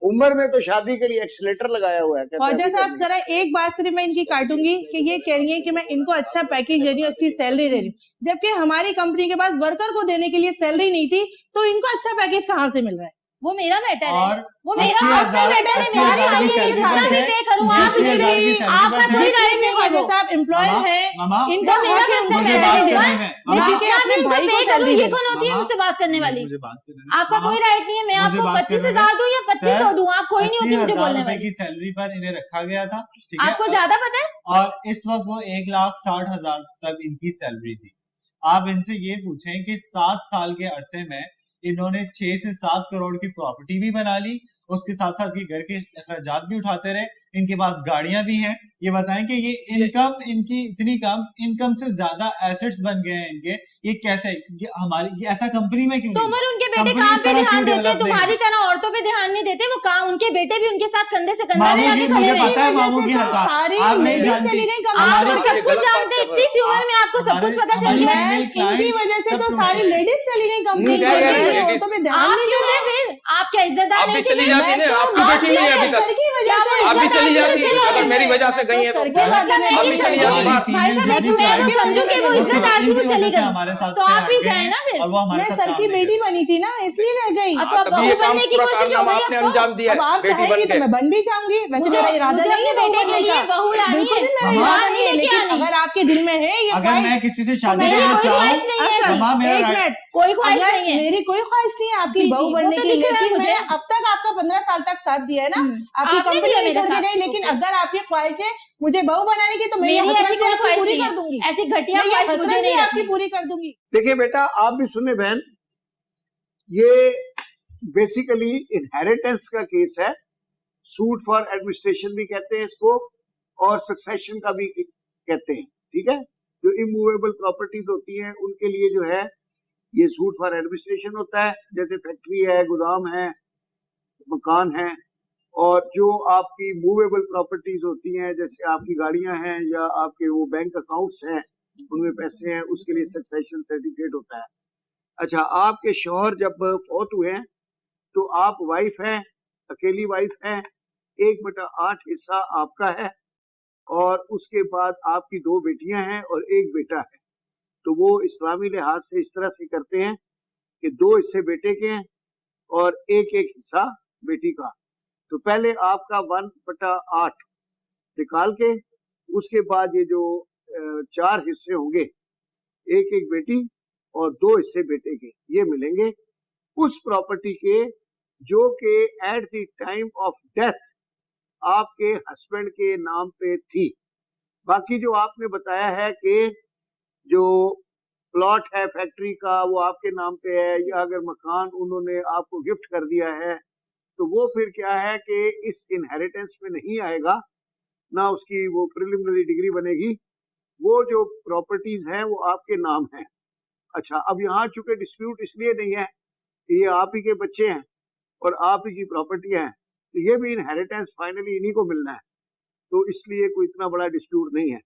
उमर ने तो शादी के लिए एक्सीलेटर लगाया हुआ है। ख्वाजा साहब जरा एक बात सिर्फ मैं इनकी काटूंगी कि ये कह रही है कि मैं इनको अच्छा पैकेज दे रही हूँ, अच्छी सैलरी दे रही हूँ, जबकि हमारी कंपनी के पास वर्कर को देने के लिए सैलरी नहीं थी, तो इनको अच्छा पैकेज कहाँ से मिल रहा है? वो मेरा मैटर है, वो मेरा आपका मैटर है, मेरा भी पे करूंगा, आप मुझे भी आपका कोई राइट नहीं है। ख्वाजा साहब एम्प्लॉयर है, इनका मेरा हक है उनको सैलरी देना, लेकिन अपने भाई को सैलरी ये कौन होती है मुझसे बात करने वाली? आपका कोई राइट नहीं है। मैं आपको 25,000 दूं या 2500 दूं, आप कोई नहीं होती मुझे बोलने वाली। की सैलरी पर इन्हें रखा गया था, आपको ज्यादा पता है? और इस वक्त वो 1,60,000 तक इनकी सैलरी थी। आप इनसे ये पूछें कि 7 साल के अरसे में इन्होंने 6 से 7 करोड़ की प्रॉपर्टी भी बना ली, उसके साथ साथ ये घर के अखराजात भी उठाते रहे, इनके पास गाड़ियां भी हैं। ये बताएं कि ये इनकम इनकी इतनी कम, इनकम से ज्यादा एसेट्स बन गए हैं इनके, ये कैसे? ये हमारी ये ऐसा कंपनी में क्यों? तो उमर उनके बेटे काम पे ध्यान देते हैं, तुम्हारी तरह औरतों पे ध्यान नहीं देते। वो काम, उनके बेटे भी उनके साथ कंधे से कंधा मिला के खड़े मुझे हैं। पता है मामू की हरकत, आप नहीं जानती, आप सब कुछ जानते, इतनी सी उम्र में आपको सब कुछ पता चल गया है। इनकी वजह से तो सारी लेडीज चली गई कंपनी, औरतों पे ध्यान नहीं देते। फिर आप क्या इज्जतदार नहीं चली जाती है? आपकी बेटी नहीं है अभी तक, सर की वजह से आप भी चली जाती है। अगर मेरी वजह से गई है तो तो आप ही जाए ना फिर। मैं सर की बेटी बनी थी ना, इसलिए रह गई। तो बहू बनने की कोशिश हो गई आपने अंजाम दिया। अब आप चाहेंगी तो मैं बन भी जाऊंगी, वैसे मेरा इरादा नहीं है बेटे के लिए बहू लानी है, बिल्कुल मेरा इरादा नहीं है, लेकिन अगर आपके दिल में है ये, अगर मैं किसी से शादी करना चाहूँ, कोई ख्वाहिश नहीं है, मेरी कोई ख्वाहिश नहीं है आपकी बहू बनने की, लेकिन मैं अब तक आपका 15 साल तक साथ दिया है ना, आपकी कंपनी नहीं छोड़ के गई, लेकिन अगर आपकी ख्वाहिश है मुझे बहू बनाने की तो मैं ऐसी ख्वाहिश पूरी कर दूंगी, ऐसी घटिया ख्वाहिश मुझे नहीं आपकी पूरी कर दूंगी। देखिए बेटा, आप भी सुने बहन, ये बेसिकली इनहेरिटेंस का केस है, सूट फॉर एडमिनिस्ट्रेशन भी कहते हैं इसको, और सक्सेशन का भी कहते हैं, ठीक है। जो इमूवेबल प्रॉपर्टीज होती हैं उनके लिए जो है ये सूट फॉर एडमिनिस्ट्रेशन होता है, जैसे फैक्ट्री है, गोदाम है, मकान है। और जो आपकी मूवेबल प्रॉपर्टीज होती हैं, जैसे आपकी गाड़ियां हैं या आपके वो बैंक अकाउंट्स हैं, उनमें पैसे हैं, उसके लिए सक्सेशन सर्टिफिकेट होता है। अच्छा, आपके शौहर जब फौत हुए हैं तो आप वाइफ हैं, अकेली वाइफ हैं, 1/8 हिस्सा आपका है, और उसके बाद आपकी 2 बेटियां हैं और 1 बेटा है। तो वो इस्लामी लिहाज से इस तरह से करते हैं कि 2 हिस्से बेटे के हैं और 1-1 हिस्सा बेटी का। तो पहले आपका 1/8 निकाल के उसके बाद ये जो 4 हिस्से होंगे, 1-1 बेटी और 2 हिस्से बेटे के, ये मिलेंगे उस प्रॉपर्टी के जो कि at the time of death आपके हस्बैंड के नाम पे थी। बाकी जो आपने बताया है कि जो प्लॉट है फैक्ट्री का वो आपके नाम पे है, या अगर मकान उन्होंने आपको गिफ्ट कर दिया है, तो वो फिर क्या है कि इस इनहेरिटेंस में नहीं आएगा, ना उसकी वो प्रिलिमिनरी डिग्री बनेगी। वो जो प्रॉपर्टीज हैं वो आपके नाम हैं। अच्छा, अब यहाँ चूंकि डिस्प्यूट इसलिए नहीं है कि ये आप ही के बच्चे हैं और आप ही की प्रॉपर्टी हैं, तो ये भी इनहेरिटेंस फाइनली इन्हीं को मिलना है, तो इसलिए कोई इतना बड़ा डिस्प्यूट नहीं है।